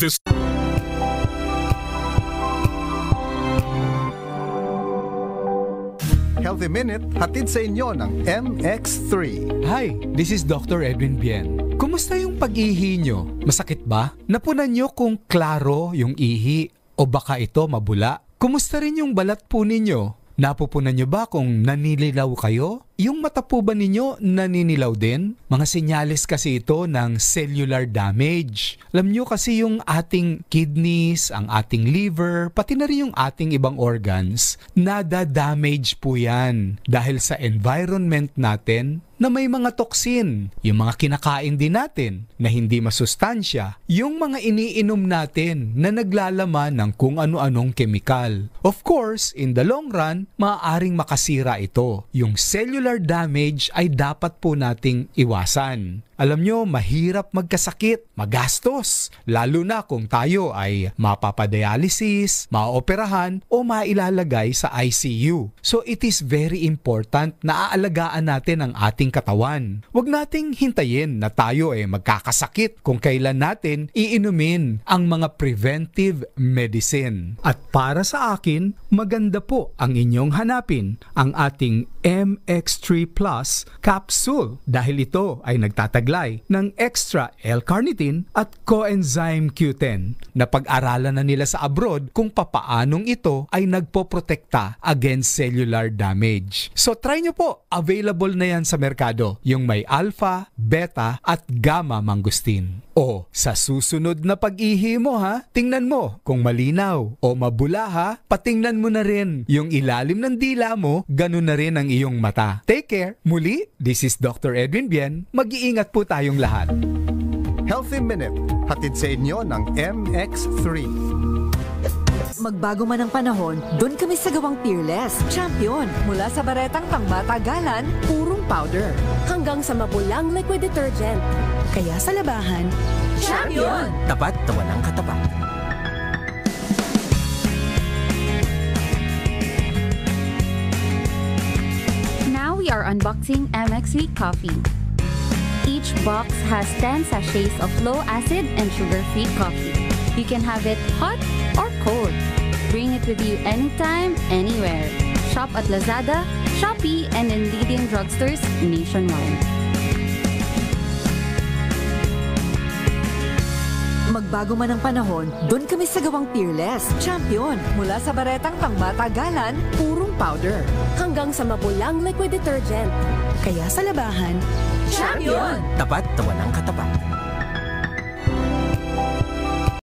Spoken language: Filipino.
This Healthy Minute, hatid sa inyo ng MX3. Hi, this is Dr. Edwin Bien. Kumusta yung pag-ihi nyo? Masakit ba? Napunan nyo kung klaro yung ihi o baka ito mabula? Kumusta rin yung balat po ninyo? Napupunan nyo ba kung naninilaw kayo? Yung mata po ba ninyo naninilaw din? Mga senyales kasi ito ng cellular damage. Alam nyo kasi yung ating kidneys, ang ating liver, pati na rin yung ating ibang organs, nada-damage po yan dahil sa environment natin na may mga toxin, yung mga kinakain din natin na hindi masustansya, yung mga iniinom natin na naglalaman ng kung ano-anong kemikal. Of course, in the long run, maaaring makasira ito. Yung cellular damage ay dapat po nating iwasan. Alam nyo, mahirap magkasakit, magastos, lalo na kung tayo ay mapapadialysis, maoperahan o mailalagay sa ICU. So it is very important na aalagaan natin ang ating katawan. Huwag nating hintayin na tayo ay magkakasakit kung kailan natin iinumin ang mga preventive medicine. At para sa akin, maganda po ang inyong hanapin ang ating MX3 Plus capsule dahil ito ay nagtataglay ng extra L-carnitine at coenzyme Q10 na pag-aralan na nila sa abroad kung papaanong ito ay nagpoprotekta against cellular damage. So try nyo po, available na yan sa merkado, yung may alpha, beta at gamma mangosteen. O sa susunod na pag-ihi mo ha, tingnan mo kung malinaw o mabula ha, patingnan mo na rin yung ilalim ng dila mo, ganun na rin ang iyong mata. Take care. Muli, this is Dr. Edwin Bien. Mag-iingat po tayong lahat. Healthy Minute, hatid sa inyo ng MX3. Magbago man ang panahon, doon kami sa gawang Peerless. Champion! Mula sa baretang pangmatagalan, purong powder. Hanggang sa mapulang liquid detergent. Kaya sa labahan, Champion! Tapat na walang katapat. Now we are unboxing MX Sweet Coffee. Each box has 10 sachets of low-acid and sugar-free coffee. You can have it hot or cold. Bring it with you anytime, anywhere. Shop at Lazada, Shopee, and in leading drugstores nationwide. magbago man ang panahon, doon kami sa gawang Peerless. Champion! Mula sa baretang pangmatagalan, purong powder. Hanggang sa mapulang liquid detergent. Kaya sa labahan, Champion! Tapat na walang katapat.